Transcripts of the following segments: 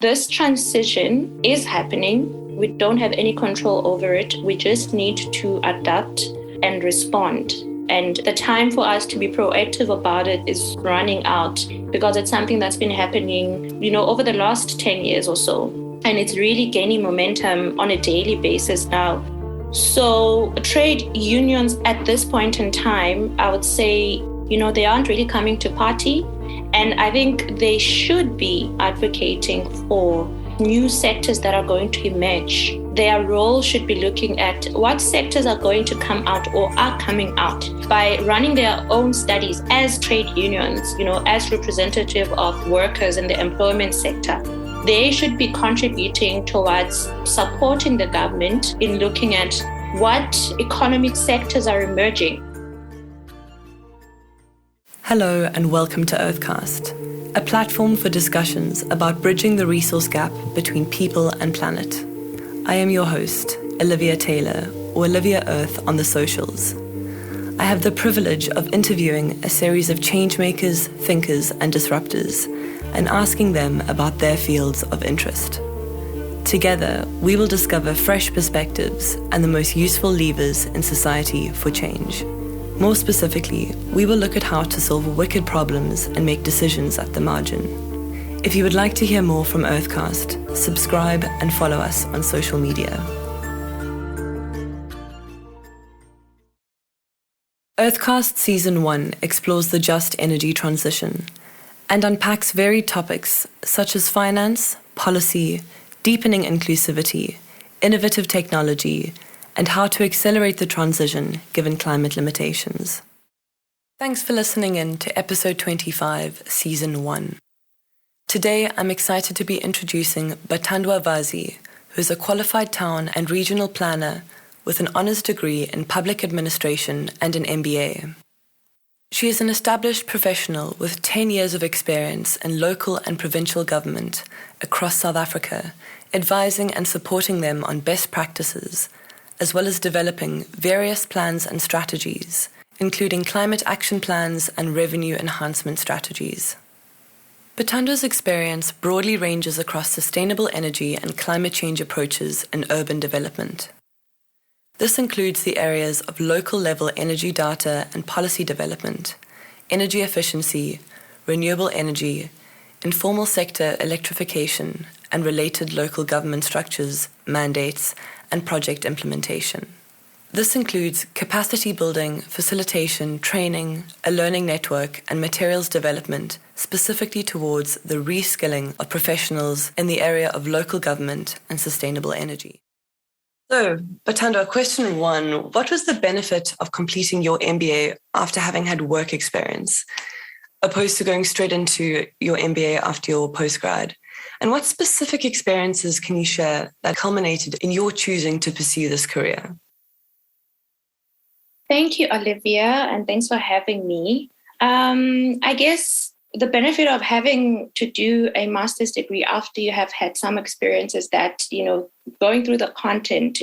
This transition is happening. We don't have any control over it. We just need to adapt and respond. And the time for us to be proactive about it is running out because it's something that's been happening, over the last 10 years or so. And it's really gaining momentum on a daily basis now. So trade unions at this point in time, I would say, they aren't really coming to party. And I think they should be advocating for new sectors that are going to emerge. Their role should be looking at what sectors are going to come out or are coming out by running their own studies as trade unions, as representative of workers in the employment sector. They should be contributing towards supporting the government in looking at what economic sectors are emerging. Hello and welcome to Earthcast, a platform for discussions about bridging the resource gap between people and planet. I am your host, Olivia Taylor, or Olivia Earth on the socials. I have the privilege of interviewing a series of changemakers, thinkers, and disruptors, and asking them about their fields of interest. Together, we will discover fresh perspectives and the most useful levers in society for change. More specifically, we will look at how to solve wicked problems and make decisions at the margin. If you would like to hear more from Earthcast, subscribe and follow us on social media. Earthcast Season 1 explores the just energy transition and unpacks varied topics such as finance, policy, deepening inclusivity, innovative technology, and how to accelerate the transition given climate limitations. Thanks for listening in to Episode 25, Season 1. Today, I'm excited to be introducing Bathandwa Vazi, who is a qualified town and regional planner with an honours degree in public administration and an MBA. She is an established professional with 10 years of experience in local and provincial government across South Africa, advising and supporting them on best practices, as well as developing various plans and strategies, including climate action plans and revenue enhancement strategies. Bathandwa's experience broadly ranges across sustainable energy and climate change approaches in urban development. This includes the areas of local-level energy data and policy development, energy efficiency, renewable energy, informal sector electrification, and related local government structures, mandates, and project implementation. This includes capacity building, facilitation, training, a learning network, and materials development specifically towards the reskilling of professionals in the area of local government and sustainable energy. So, Bathandwa, question 1, what was the benefit of completing your MBA after having had work experience, opposed to going straight into your MBA after your postgrad? And what specific experiences can you share that culminated in your choosing to pursue this career? Thank you, Olivia, and thanks for having me. I guess the benefit of having to do a master's degree after you have had some experiences that, going through the content,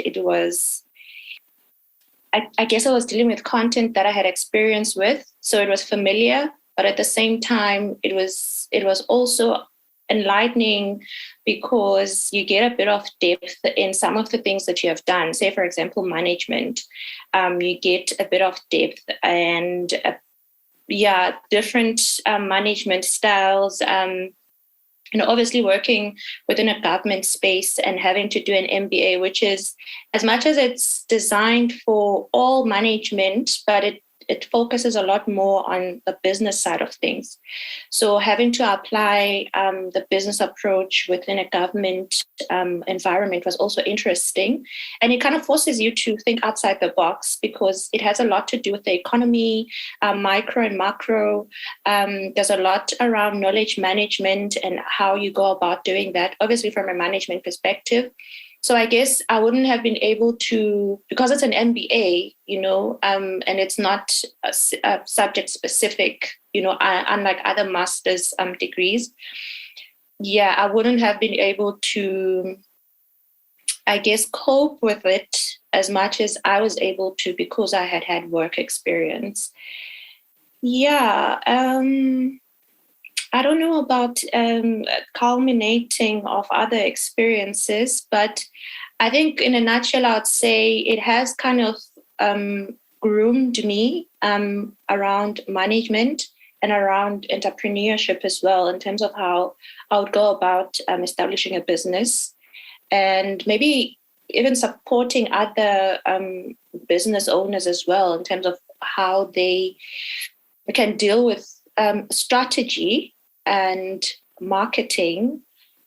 I guess I was dealing with content that I had experience with, so it was familiar, but at the same time, it was also enlightening because you get a bit of depth in some of the things that you have done. Say, for example, management. You get a bit of depth and different management styles. Obviously working within a government space and having to do an MBA, which is, as much as it's designed for all management, but it focuses a lot more on the business side of things. So having to apply the business approach within a government environment was also interesting. And it kind of forces you to think outside the box because it has a lot to do with the economy, micro and macro. There's a lot around knowledge management and how you go about doing that, obviously from a management perspective. So I guess I wouldn't have been able to, because it's an MBA, and it's not subject specific, unlike other master's degrees. Yeah, I wouldn't have been able to, I guess, cope with it as much as I was able to because I had had work experience. Yeah, I don't know about culminating of other experiences, but I think in a nutshell, I'd say it has kind of groomed me around management and around entrepreneurship as well, in terms of how I would go about establishing a business and maybe even supporting other business owners as well, in terms of how they can deal with strategy and marketing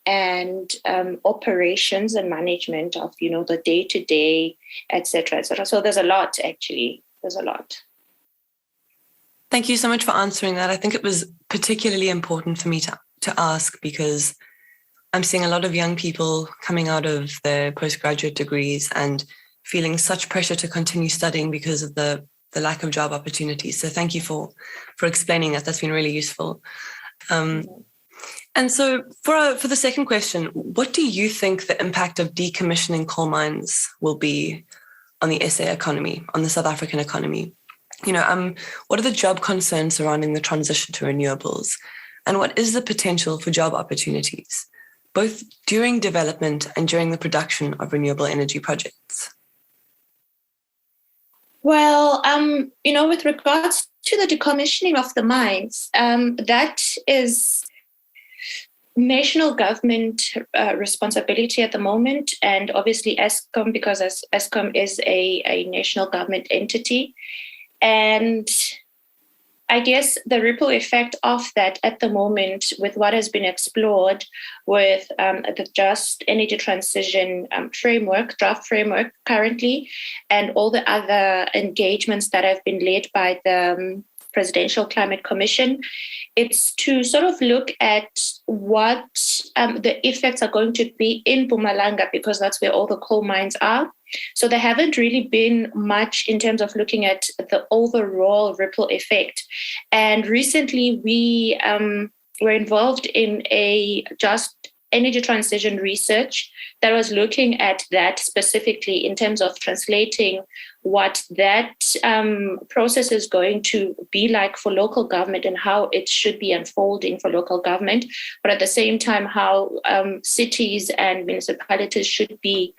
and operations and management of, the day-to-day, et cetera, et cetera. So there's a lot, actually. There's a lot. Thank you so much for answering that. I think it was particularly important for me to ask, because I'm seeing a lot of young people coming out of their postgraduate degrees and feeling such pressure to continue studying because of the lack of job opportunities. So thank you for explaining that. That's been really useful. And so for the second question, what do you think the impact of decommissioning coal mines will be on the SA economy, on the South African economy? What are the job concerns surrounding the transition to renewables? And what is the potential for job opportunities, both during development and during the production of renewable energy projects? Well, with regards to the decommissioning of the mines, that is national government responsibility at the moment, and obviously Eskom, because Eskom is a national government entity. And I guess the ripple effect of that at the moment, with what has been explored with the Just Energy Transition draft framework currently, and all the other engagements that have been led by the Presidential Climate Commission, it's to sort of look at what the effects are going to be in Mpumalanga, because that's where all the coal mines are. So there haven't really been much in terms of looking at the overall ripple effect. And recently we were involved in a Just Energy Transition research that was looking at that specifically in terms of translating what that process is going to be like for local government and how it should be unfolding for local government, but at the same time how cities and municipalities should be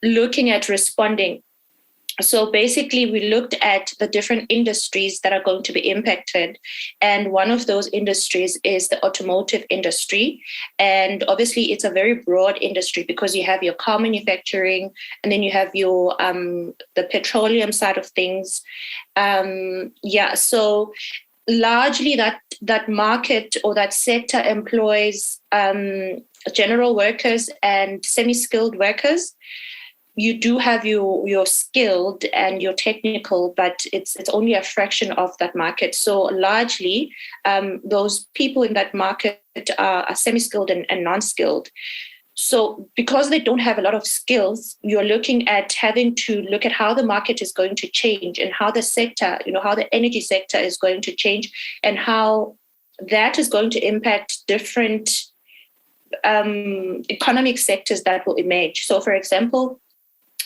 looking at responding. So basically, we looked at the different industries that are going to be impacted. And one of those industries is the automotive industry. And obviously, it's a very broad industry because you have your car manufacturing, and then you have your the petroleum side of things. So largely that market or that sector employs general workers and semi-skilled workers. You do have your skilled and your technical, but it's only a fraction of that market. So largely, those people in that market are semi-skilled and non-skilled. So because they don't have a lot of skills, you're looking at having to look at how the market is going to change and how the sector, how the energy sector is going to change and how that is going to impact different economic sectors that will emerge. So for example,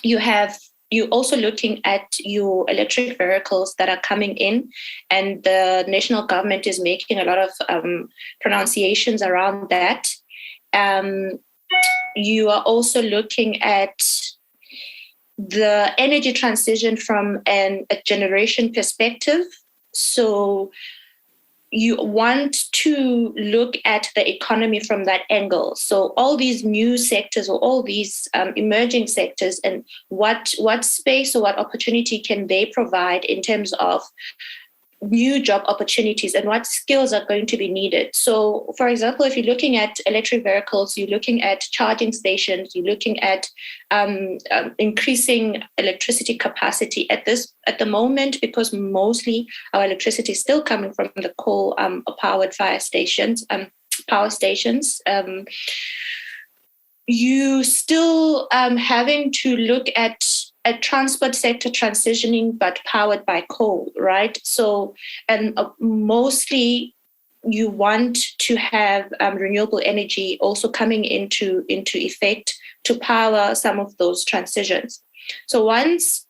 you're also looking at your electric vehicles that are coming in, and the national government is making a lot of pronunciations around that. You are also looking at the energy transition from a generation perspective. So you want to look at the economy from that angle. So all these new sectors or all these emerging sectors, and what space or what opportunity can they provide in terms of new job opportunities and what skills are going to be needed. So for example, if you're looking at electric vehicles, you're looking at charging stations, you're looking at increasing electricity capacity at the moment, because mostly our electricity is still coming from the coal powered power stations. You still having to look at a transport sector transitioning, but powered by coal, right? So, and mostly you want to have renewable energy also coming into effect to power some of those transitions. So once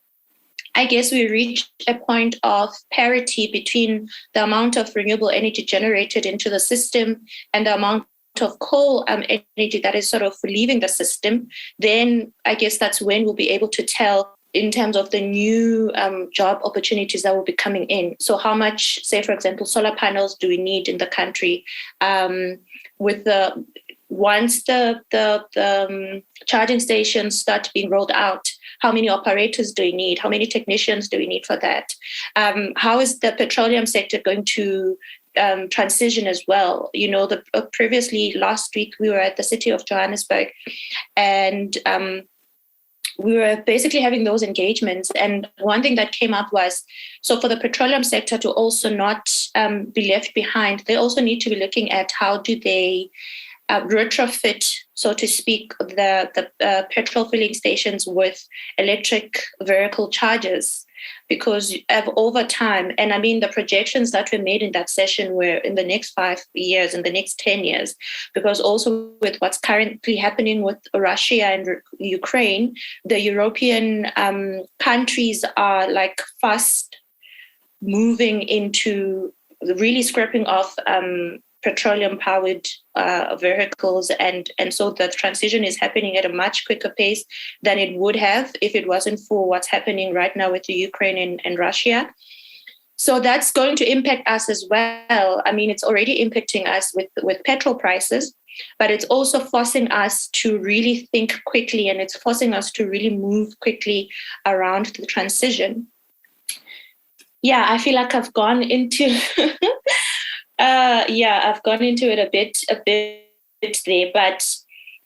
I guess we reached a point of parity between the amount of renewable energy generated into the system and the amount of coal energy that is sort of leaving the system, then I guess that's when we'll be able to tell in terms of the new job opportunities that will be coming in. So how much, say, for example, solar panels do we need in the country? Once the charging stations start being rolled out, how many operators do we need? How many technicians do we need for that? How is the petroleum sector going to transition as well? Previously last week we were at the city of Johannesburg, and we were basically having those engagements. And one thing that came up was, so for the petroleum sector to also not be left behind, they also need to be looking at how do they retrofit, so to speak, the petrol filling stations with electric vehicle chargers, because over time, and I mean the projections that were made in that session were in the next 5 years, in the next 10 years, because also with what's currently happening with Russia and Ukraine, the European countries are like fast moving into really scrapping off petroleum-powered vehicles, and so the transition is happening at a much quicker pace than it would have if it wasn't for what's happening right now with the Ukraine and Russia. So that's going to impact us as well. I mean, it's already impacting us with petrol prices, but it's also forcing us to really think quickly, and it's forcing us to really move quickly around the transition. Yeah, I feel like I've gone into I've gone into it a bit there, but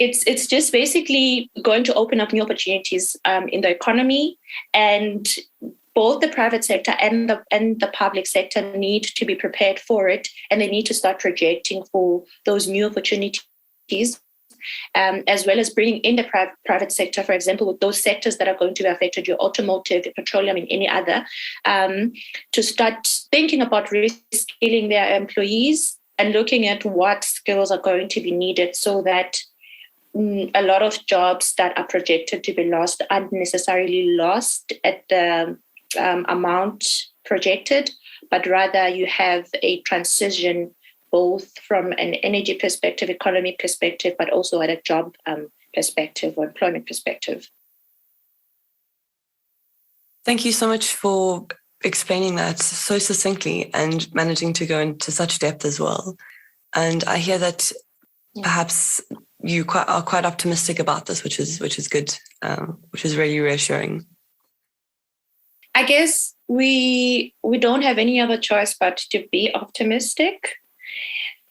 it's just basically going to open up new opportunities in the economy, and both the private sector and the public sector need to be prepared for it, and they need to start projecting for those new opportunities. As well as bringing in the private sector, for example, with those sectors that are going to be affected, your automotive, petroleum, and any other, to start thinking about reskilling their employees and looking at what skills are going to be needed, so that a lot of jobs that are projected to be lost aren't necessarily lost at the amount projected, but rather you have a transition both from an energy perspective, economic perspective, but also at a job perspective or employment perspective. Thank you so much for explaining that so succinctly and managing to go into such depth as well. And I hear that perhaps you are quite optimistic about this, which is good, which is really reassuring. I guess we don't have any other choice but to be optimistic.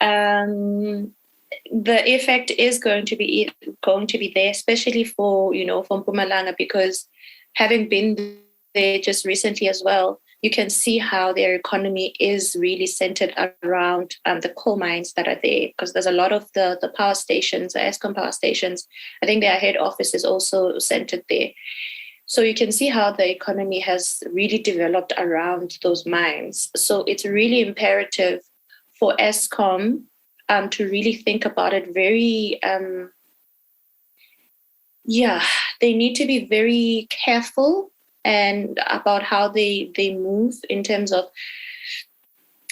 The effect is going to be there, especially for Mpumalanga, because having been there just recently as well, you can see how their economy is really centered around the coal mines that are there, because there's a lot of the power stations, the Eskom power stations. I think their head office is also centered there. So you can see how the economy has really developed around those mines. So it's really imperative for Eskom to really think about it very, they need to be very careful and about how they move in terms of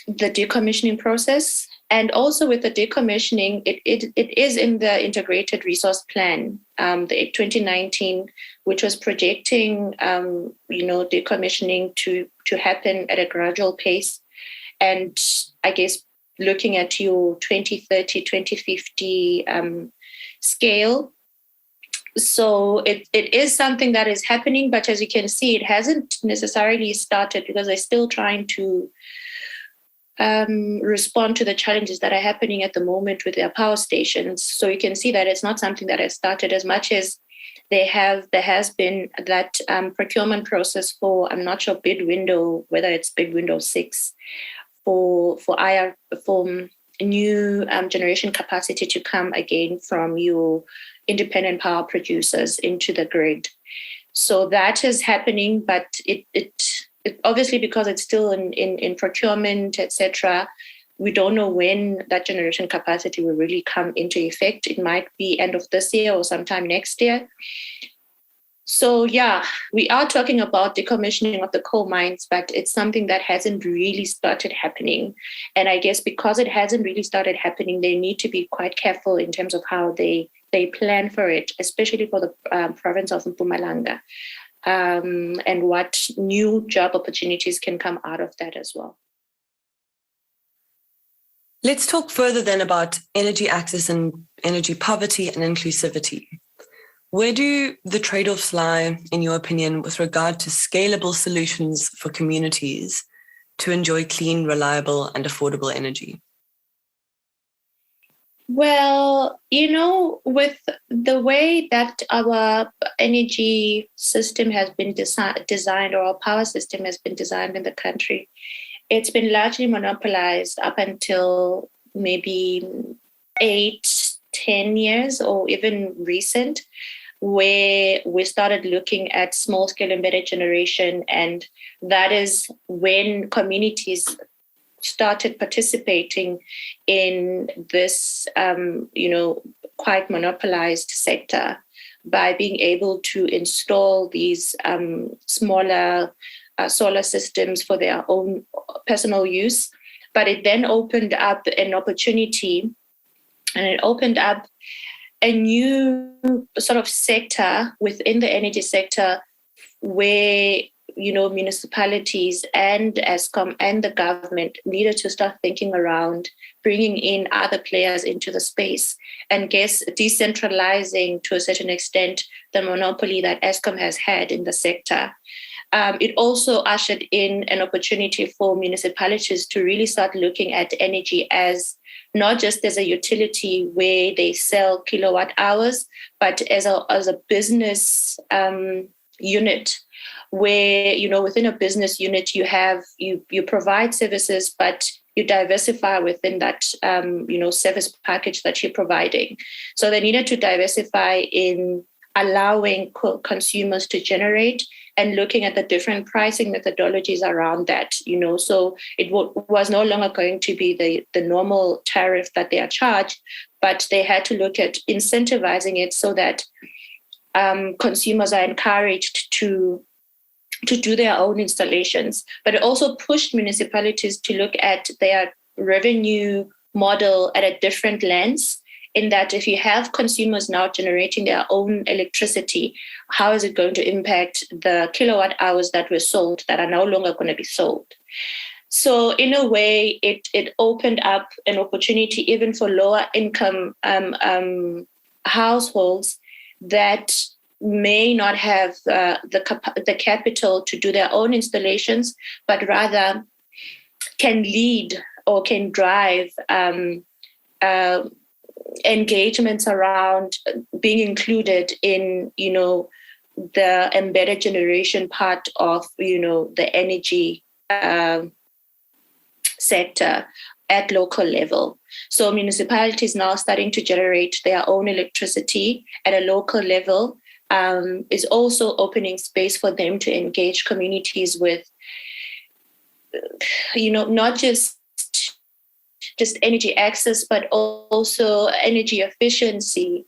the decommissioning process. And also with the decommissioning, it is in the integrated resource plan, the 2019, which was projecting, decommissioning to happen at a gradual pace. And I guess looking at your 2030, 2050 scale. So it is something that is happening, but as you can see, it hasn't necessarily started because they're still trying to respond to the challenges that are happening at the moment with their power stations. So you can see that it's not something that has started as much as there has been that procurement process for, I'm not sure, bid window, whether it's bid window 6 for new generation capacity to come again from your independent power producers into the grid. So that is happening, but it obviously, because it's still in procurement, etc., we don't know when that generation capacity will really come into effect. It might be end of this year or sometime next year. So yeah, we are talking about decommissioning of the coal mines, but it's something that hasn't really started happening. And I guess because it hasn't really started happening, they need to be quite careful in terms of how they plan for it, especially for the province of Mpumalanga, and what new job opportunities can come out of that as well. Let's talk further then about energy access and energy poverty and inclusivity. Where do the trade-offs lie, in your opinion, with regard to scalable solutions for communities to enjoy clean, reliable, and affordable energy? Well, with the way that our energy system has been designed, or our power system has been designed in the country, it's been largely monopolized up until maybe 8-10 years, or even recent, where we started looking at small-scale embedded generation. And that is when communities started participating in this, quite monopolized sector by being able to install these smaller solar systems for their own personal use. But it then opened up an opportunity, and it opened up a new sort of sector within the energy sector where, municipalities and Eskom and the government needed to start thinking around bringing in other players into the space, and guess decentralizing to a certain extent the monopoly that Eskom has had in the sector. It also ushered in an opportunity for municipalities to really start looking at energy as not just as a utility where they sell kilowatt hours, but as a business unit where, within a business unit, you provide services, but you diversify within that, service package that you're providing. So they needed to diversify in allowing consumers to generate and looking at the different pricing methodologies around that, so it was no longer going to be the normal tariff that they are charged, but they had to look at incentivizing it so that consumers are encouraged to do their own installations. But it also pushed municipalities to look at their revenue model at a different lens, in that if you have consumers now generating their own electricity, how is it going to impact the kilowatt hours that were sold that are no longer going to be sold? So in a way, it opened up an opportunity even for lower income households that may not have the capital to do their own installations, but rather can lead or can drive engagements around being included in, the embedded generation part of, the energy sector at local level. So municipalities now starting to generate their own electricity at a local level is also opening space for them to engage communities with, not just energy access, but also energy efficiency,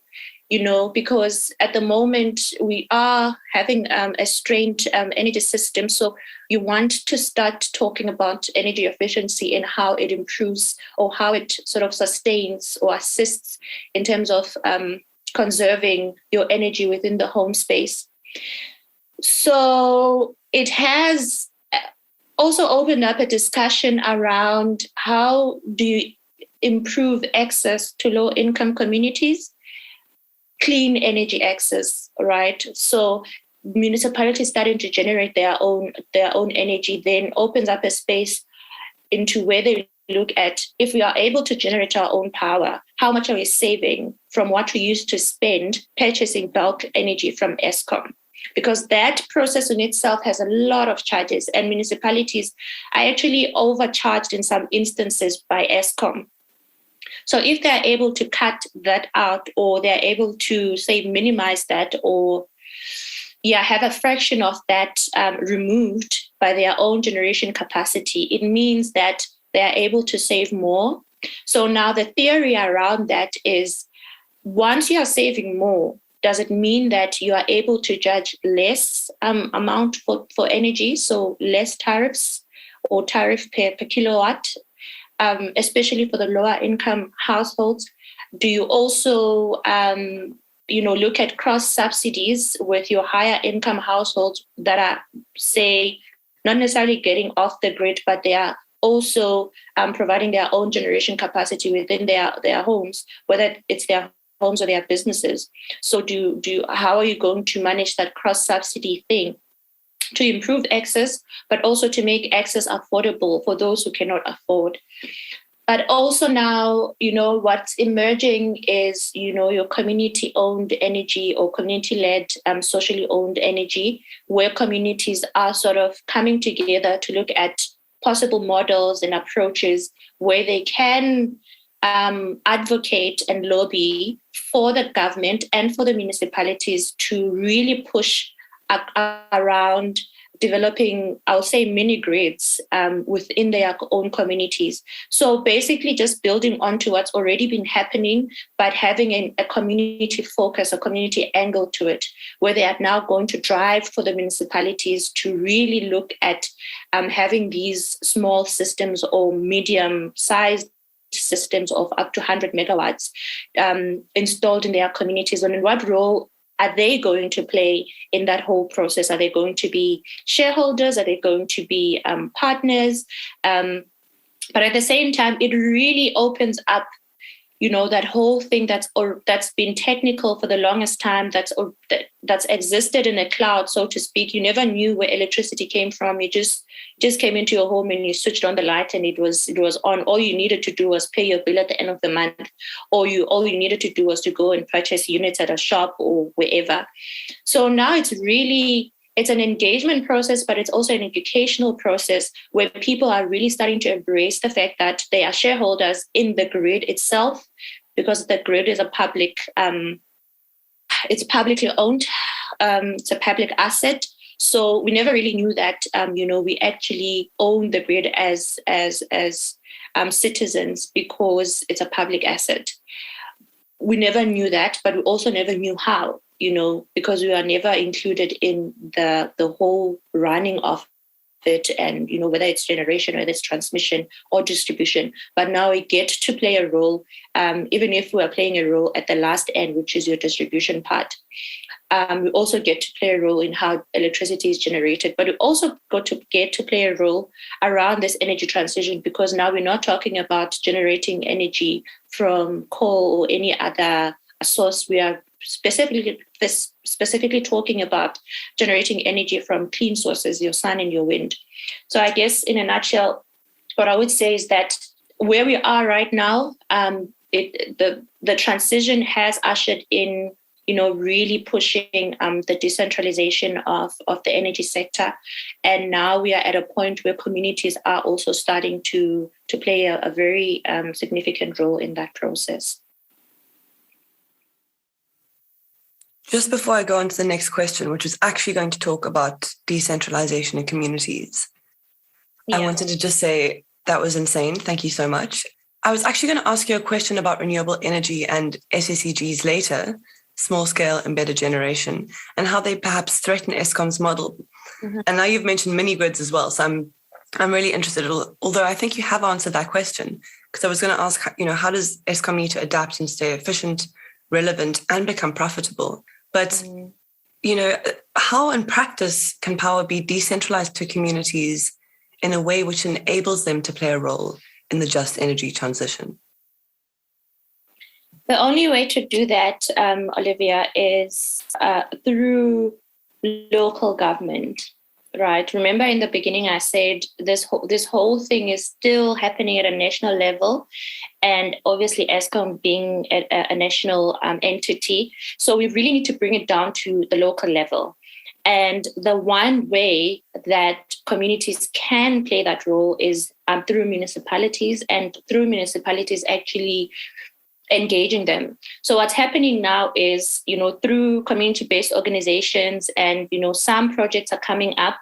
because at the moment we are having a strained energy system. So you want to start talking about energy efficiency and how it improves or how it sort of sustains or assists in terms of conserving your energy within the home space. So it has also opened up a discussion around how do you improve access to low-income communities, clean energy access, right? So municipalities starting to generate their own energy then opens up a space into where they look at, if we are able to generate our own power, how much are we saving from what we used to spend purchasing bulk energy from Eskom? Because that process in itself has a lot of charges, and municipalities are actually overcharged in some instances by Eskom. So if they're able to cut that out, or they're able to, say, minimize that, or have a fraction of that removed by their own generation capacity, it means that they're able to save more. So now the theory around that is, once you are saving more, does it mean that you are able to judge less amount for energy, so less tariffs or tariff per kilowatt, especially for the lower income households? Do you also look at cross subsidies with your higher income households that are, say, not necessarily getting off the grid, but they are also providing their own generation capacity within their homes, whether it's their homes or their businesses? So how are you going to manage that cross subsidy thing to improve access, but also to make access affordable for those who cannot afford? But also now, what's emerging is, your community-owned energy or community-led, socially owned energy, where communities are sort of coming together to look at possible models and approaches where they can advocate and lobby for the government and for the municipalities to really push around developing, I'll say, mini grids within their own communities. So basically just building onto what's already been happening, but having a community focus, a community angle to it, where they are now going to drive for the municipalities to really look at having these small systems or medium-sized systems of up to 100 megawatts installed in their communities. And in what role are they going to play in that whole process? Are they going to be shareholders? Are they going to be partners? But at the same time, it really opens up, that whole thing that's been technical for the longest time, that's existed in a cloud, so to speak. You never knew where electricity came from. You just came into your home and you switched on the light and it was on. All you needed to do was pay your bill at the end of the month, or all you needed to do was to go and purchase units at a shop or wherever. So now it's an engagement process, but it's also an educational process where people are really starting to embrace the fact that they are shareholders in the grid itself, because the grid is it's publicly owned, it's a public asset. So we never really knew that, we actually own the grid as citizens because it's a public asset. We never knew that, but we also never knew how. Because we are never included in the whole running of it, and, whether it's generation, whether it's transmission or distribution. But now we get to play a role, even if we are playing a role at the last end, which is your distribution part. We also get to play a role in how electricity is generated, but we also get to play a role around this energy transition, because now we're not talking about generating energy from coal or any other source. We are specifically talking about generating energy from clean sources, your sun and your wind. So I guess in a nutshell, what I would say is that where we are right now, the transition has ushered in, really pushing the decentralization of the energy sector. And now we are at a point where communities are also starting to play a very significant role in that process. Just before I go on to the next question, which is actually going to talk about decentralization in communities, I wanted to just say that was insane. Thank you so much. I was actually going to ask you a question about renewable energy and SSEGs later, small-scale embedded generation, and how they perhaps threaten Eskom's model. Mm-hmm. And now you've mentioned mini-grids as well, so I'm really interested, although I think you have answered that question, because I was going to ask, how does Eskom need to adapt and stay efficient, relevant, and become profitable? But, how in practice can power be decentralized to communities in a way which enables them to play a role in the just energy transition? The only way to do that, Olivia, is through local government, right? Remember in the beginning I said this whole thing is still happening at a national level, and obviously Eskom being a national entity. So we really need to bring it down to the local level. And the one way that communities can play that role is through municipalities, and through municipalities actually engaging them. So what's happening now is, through community-based organizations, and, some projects are coming up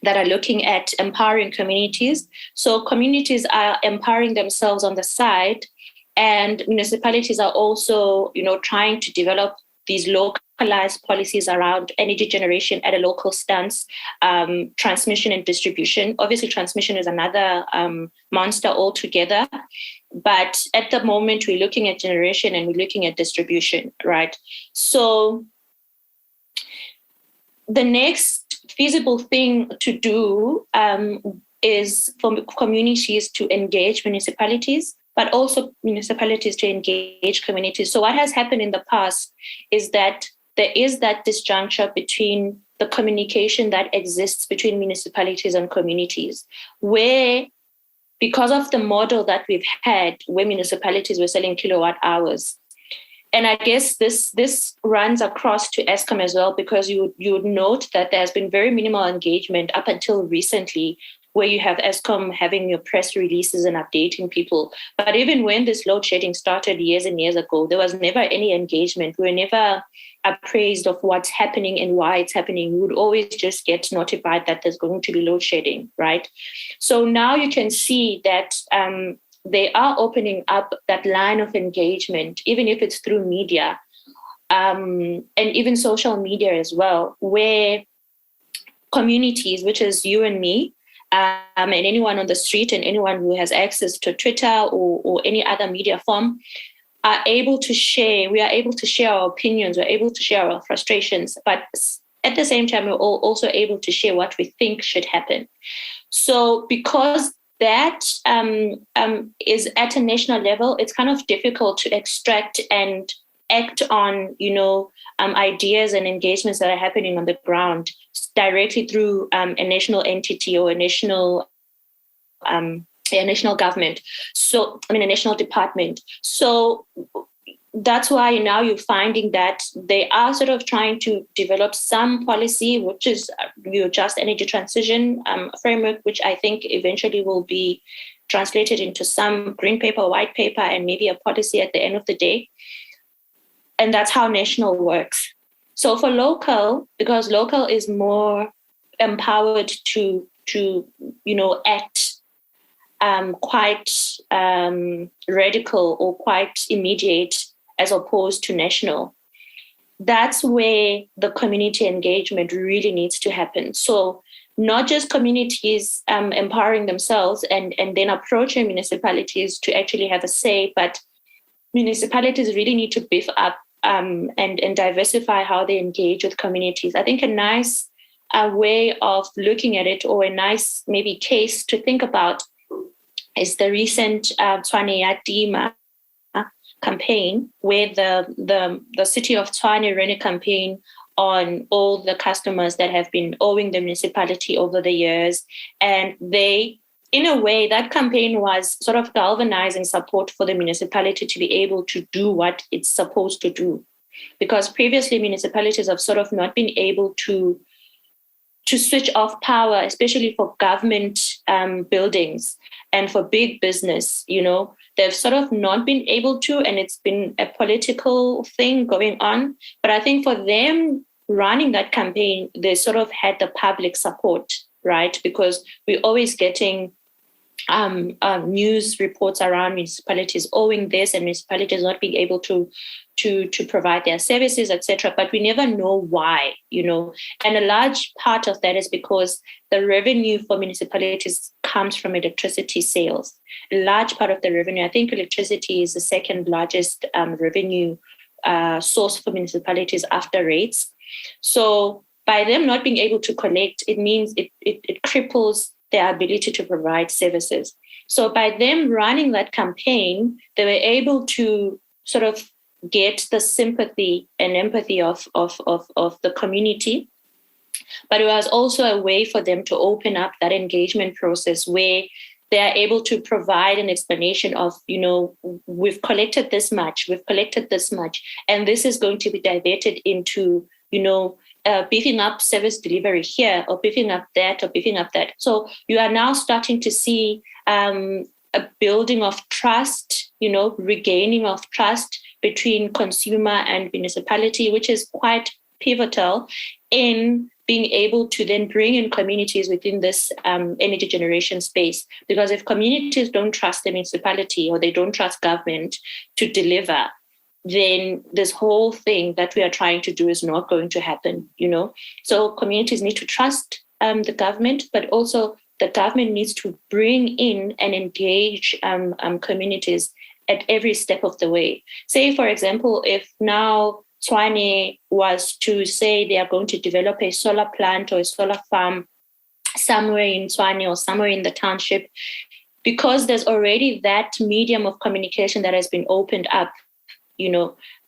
that are looking at empowering communities. So communities are empowering themselves on the side, And municipalities are also, trying to develop these localized policies around energy generation at a local stance, transmission and distribution. Obviously, transmission is another monster altogether. But at the moment, we're looking at generation and we're looking at distribution, right? So the next feasible thing to do is for communities to engage municipalities, but also municipalities to engage communities. So what has happened in the past is that there is that disjuncture between the communication that exists between municipalities and communities, where because of the model that we've had, where municipalities were selling kilowatt hours. And I guess this runs across to Eskom as well, because you would note that there's been very minimal engagement up until recently, where you have Eskom having your press releases and updating people. But even when this load shedding started years and years ago, there was never any engagement. We were never appraised of what's happening and why it's happening. We would always just get notified that there's going to be load shedding, right? So now you can see that they are opening up that line of engagement, even if it's through media and even social media as well, where communities, which is you and me, and anyone on the street and anyone who has access to Twitter or any other media form, are able to share. We are able to share our opinions. We're able to share our frustrations, but at the same time, we're also able to share what we think should happen. So because that is at a national level, it's kind of difficult to extract and act on, ideas and engagements that are happening on the ground directly through a national entity or a national government. So, a national department. So that's why now you're finding that they are sort of trying to develop some policy, which is your just energy transition framework, which I think eventually will be translated into some green paper, white paper, and maybe a policy at the end of the day. And that's how national works. So for local, because local is more empowered to act quite radical or quite immediate, as opposed to national. That's where the community engagement really needs to happen. So not just communities empowering themselves and then approaching municipalities to actually have a say, but municipalities really need to beef up and diversify how they engage with communities. I think a nice way of looking at it, or a nice maybe case to think about, is the recent Tshwane ya Tima campaign, where the city of Tshwane ran a campaign on all the customers that have been owing the municipality over the years. And they, in a way, that campaign was sort of galvanizing support for the municipality to be able to do what it's supposed to do. Because previously municipalities have sort of not been able to switch off power, especially for government buildings and for big business. They've sort of not been able to, and it's been a political thing going on. But I think for them running that campaign, they sort of had the public support, right? Because we're always getting news reports around municipalities owing this and municipalities not being able to provide their services, etc. But we never know why, And a large part of that is because the revenue for municipalities comes from electricity sales. A large part of the revenue, I think electricity is the second largest revenue source for municipalities after rates. So by them not being able to collect, it means it cripples their ability to provide services. So by them running that campaign, they were able to sort of get the sympathy and empathy of the community. But it was also a way for them to open up that engagement process where they are able to provide an explanation of, we've collected this much, and this is going to be diverted into, beefing up service delivery here, or beefing up that, or beefing up that. So you are now starting to see a building of trust, regaining of trust between consumer and municipality, which is quite pivotal in being able to then bring in communities within this energy generation space. Because if communities don't trust the municipality or they don't trust government to deliver, then this whole thing that we are trying to do is not going to happen, So communities need to trust the government, but also the government needs to bring in and engage communities at every step of the way. Say, for example, if now S1E was to say they are going to develop a solar plant or a solar farm somewhere in S1E or somewhere in the township, because there's already that medium of communication that has been opened up,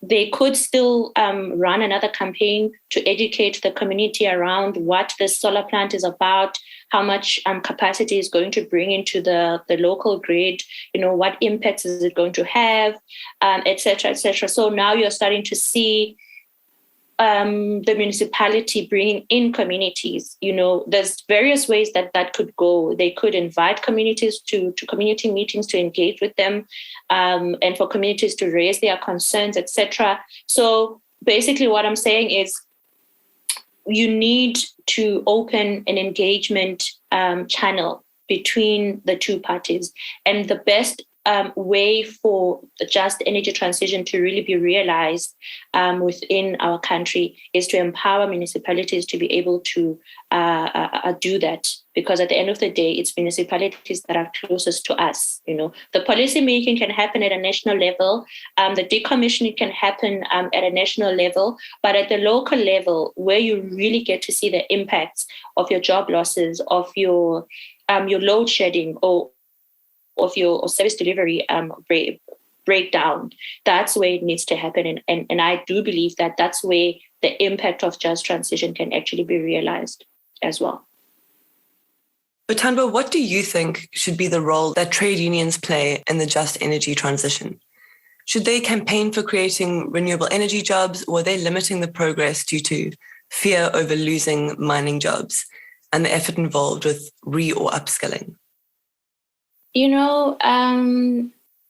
they could still run another campaign to educate the community around what this solar plant is about, how much capacity is going to bring into the local grid, what impacts is it going to have, et cetera, et cetera. So now you're starting to see the municipality bringing in communities. There's various ways that could go. They could invite communities to community meetings to engage with them, and for communities to raise their concerns, etc. So basically what I'm saying is you need to open an engagement channel between the two parties. And the best way for the just energy transition to really be realized within our country is to empower municipalities to be able to do that. Because at the end of the day, it's municipalities that are closest to us. The policy making can happen at a national level. The decommissioning can happen at a national level. But at the local level, where you really get to see the impacts of your job losses, of your load shedding, or of your service delivery breakdown, that's where it needs to happen. And I do believe that that's where the impact of just transition can actually be realized as well. Bathandwa, what do you think should be the role that trade unions play in the just energy transition? Should they campaign for creating renewable energy jobs, or are they limiting the progress due to fear over losing mining jobs and the effort involved with or upskilling?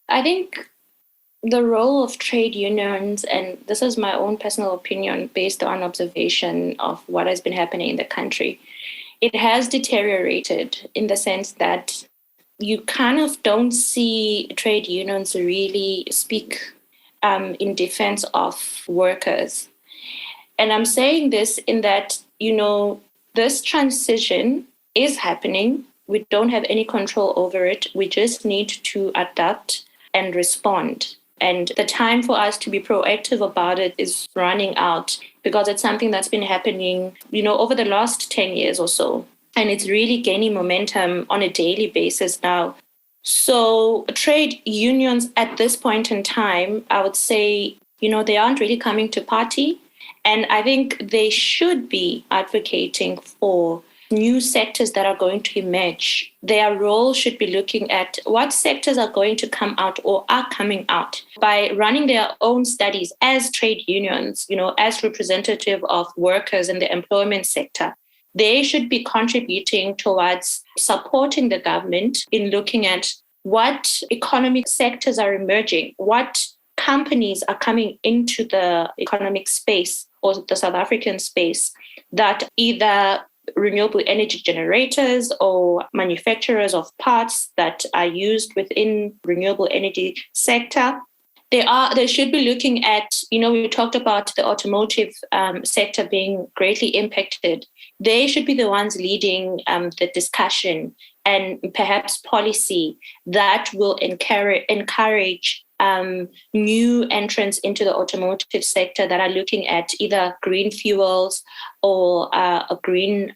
I think the role of trade unions, and this is my own personal opinion based on observation of what has been happening in the country, it has deteriorated in the sense that you kind of don't see trade unions really speak in defense of workers. And I'm saying this in that, this transition is happening. We don't have any control over it. We just need to adapt and respond. And the time for us to be proactive about it is running out, because it's something that's been happening, over the last 10 years or so. And it's really gaining momentum on a daily basis now. So trade unions at this point in time, I would say, they aren't really coming to party. And I think they should be advocating for new sectors that are going to emerge. Their role should be looking at what sectors are going to come out or are coming out by running their own studies as trade unions, as representative of workers in the employment sector. They should be contributing towards supporting the government in looking at what economic sectors are emerging, what companies are coming into the economic space or the South African space that either renewable energy generators or manufacturers of parts that are used within renewable energy sector. They should be looking at, we talked about the automotive sector being greatly impacted. They should be the ones leading the discussion and perhaps policy that will encourage new entrants into the automotive sector that are looking at either green fuels or green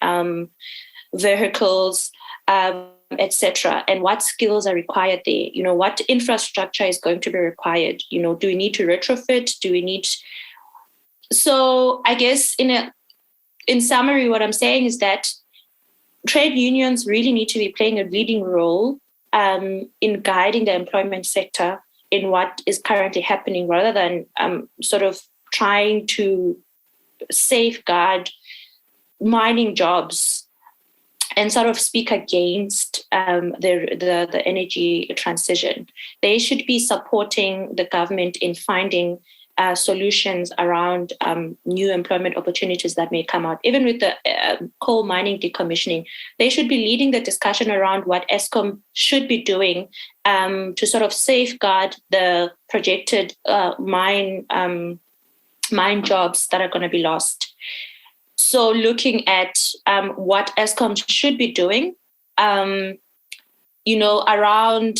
vehicles, etc. And what skills are required there? What infrastructure is going to be required? Do we need to retrofit? Do we need? So I guess in summary, what I'm saying is that trade unions really need to be playing a leading role in guiding the employment sector in what is currently happening, rather than sort of trying to safeguard mining jobs and sort of speak against the energy transition. They should be supporting the government in finding solutions around new employment opportunities that may come out. Even with the coal mining decommissioning, they should be leading the discussion around what Eskom should be doing to sort of safeguard the projected mine jobs that are going to be lost. So looking at what Eskom should be doing, around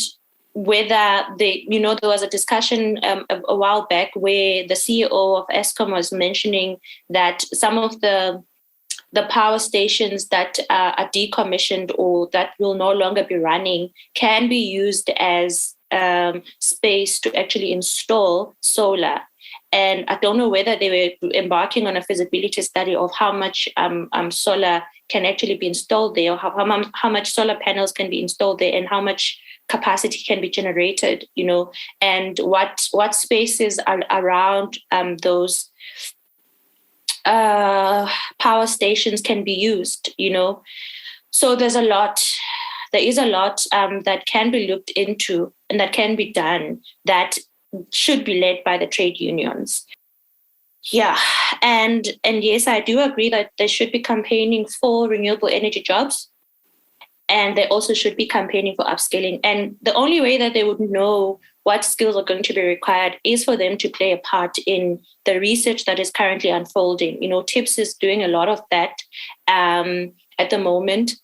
whether there was a discussion a while back where the CEO of Eskom was mentioning that some of the power stations that are decommissioned or that will no longer be running can be used as space to actually install solar. And I don't know whether they were embarking on a feasibility study of how much solar can actually be installed there, or how much solar panels can be installed there, and how much capacity can be generated, and what spaces are around those power stations can be used, So there is a lot that can be looked into and that can be done that should be led by the trade unions. Yeah, and yes, I do agree that they should be campaigning for renewable energy jobs, and they also should be campaigning for upskilling. And the only way that they would know what skills are going to be required is for them to play a part in the research that is currently unfolding. TIPS is doing a lot of that at the moment.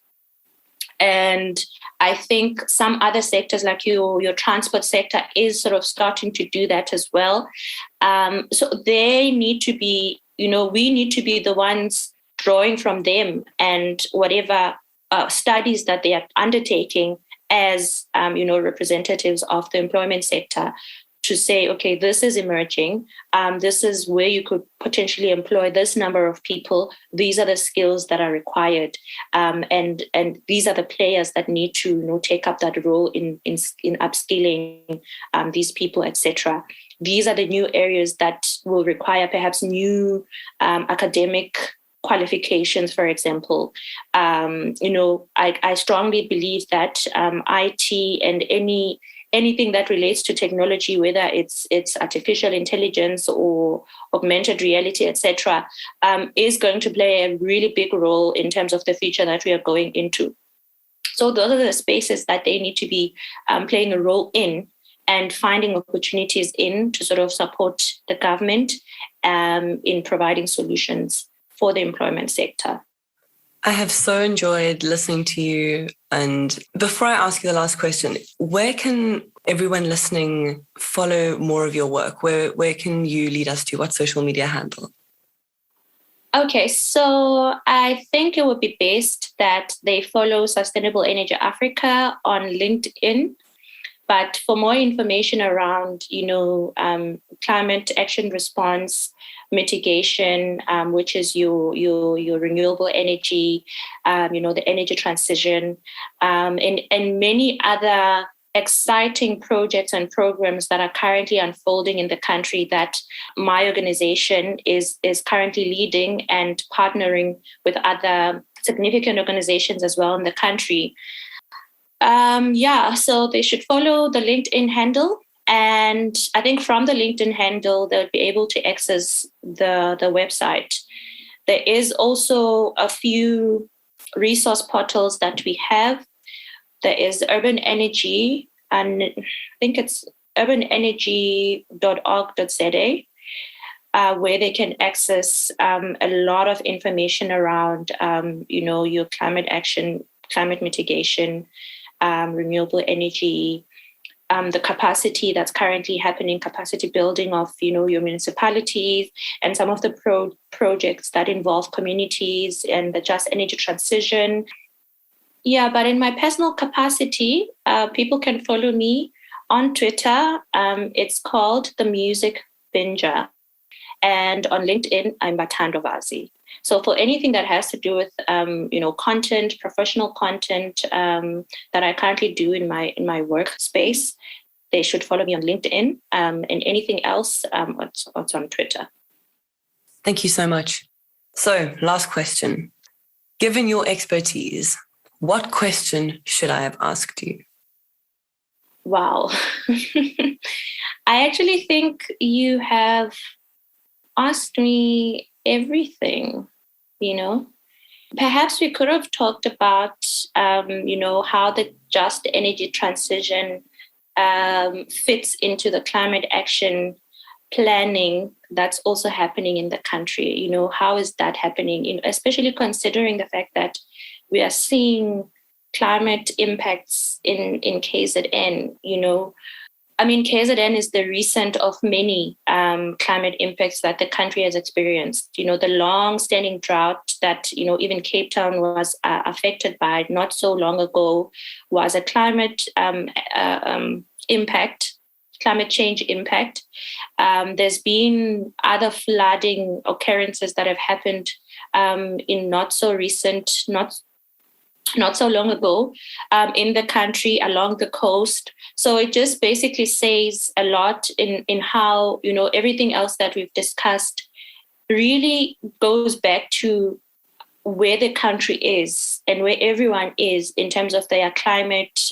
And I think some other sectors like your transport sector is sort of starting to do that as well. So they need to be, we need to be the ones drawing from them and whatever studies that they are undertaking as, representatives of the employment sector to say, okay, this is emerging. This is where you could potentially employ this number of people. These are the skills that are required. And these are the players that need to take up that role in upskilling these people, etc. These are the new areas that will require perhaps new academic qualifications, for example. I strongly believe that IT and anything that relates to technology, whether it's artificial intelligence or augmented reality, etc., is going to play a really big role in terms of the future that we are going into. So those are the spaces that they need to be playing a role in and finding opportunities in to sort of support the government in providing solutions for the employment sector. I have so enjoyed listening to you. And before I ask you the last question, where can everyone listening follow more of your work? Where can you lead us to? What social media handle? Okay, so I think it would be best that they follow Sustainable Energy Africa on LinkedIn. But for more information around, climate action response, mitigation, which is your renewable energy, the energy transition, and many other exciting projects and programs that are currently unfolding in the country that my organization is currently leading and partnering with other significant organizations as well in the country. So they should follow the LinkedIn handle. And I think from the LinkedIn handle, they'll be able to access the website. There is also a few resource portals that we have. There is Urban Energy, and I think it's urbanenergy.org.za, where they can access a lot of information around, your climate action, climate mitigation, renewable energy, the capacity that's currently happening, capacity building of, your municipalities, and some of the projects that involve communities and the just energy transition. Yeah, but in my personal capacity, people can follow me on Twitter. It's called The Music Binger. And on LinkedIn, I'm Bathandwa Vazi. So for anything that has to do with, content, professional content that I currently do in my workspace, they should follow me on LinkedIn. And anything else, it's on Twitter. Thank you so much. So, last question. Given your expertise, what question should I have asked you? Wow. I actually think you have asked me everything, you know. Perhaps we could have talked about, how the just energy transition fits into the climate action planning that's also happening in the country. How is that happening? Especially considering the fact that we are seeing climate impacts in KZN. KZN is the recent of many climate impacts that the country has experienced. The long-standing drought that, even Cape Town was affected by not so long ago was a climate impact, climate change impact. There's been other flooding occurrences that have happened in not so long ago in the country along the coast. So it just basically says a lot in how, everything else that we've discussed really goes back to where the country is and where everyone is in terms of their climate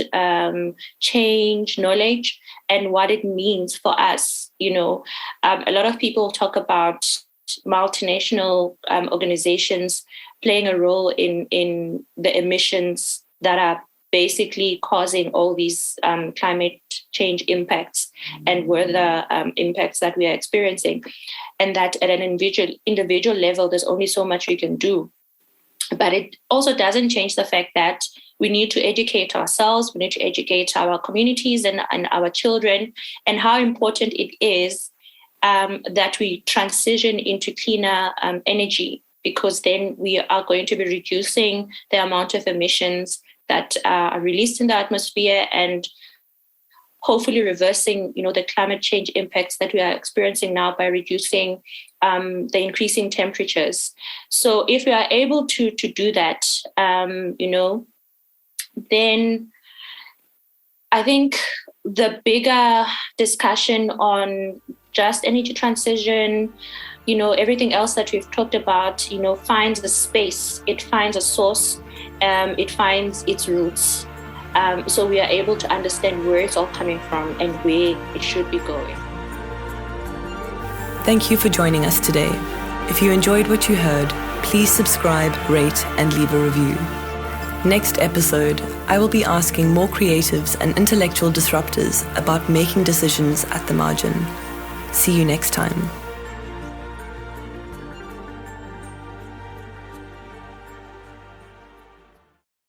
change knowledge and what it means for us. A lot of people talk about multinational organizations playing a role in the emissions that are basically causing all these climate change impacts and weather impacts that we are experiencing. And that at an individual level, there's only so much we can do. But it also doesn't change the fact that we need to educate ourselves, we need to educate our communities and our children, and how important it is that we transition into cleaner energy, because then we are going to be reducing the amount of emissions that are released in the atmosphere and hopefully reversing, the climate change impacts that we are experiencing now by reducing the increasing temperatures. So if we are able to do that, then I think the bigger discussion on just energy transition, everything else that we've talked about, finds a space, it finds a source, it finds its roots. So we are able to understand where it's all coming from and where it should be going. Thank you for joining us today. If you enjoyed what you heard, please subscribe, rate, and leave a review. Next episode, I will be asking more creatives and intellectual disruptors about making decisions at the margin. See you next time.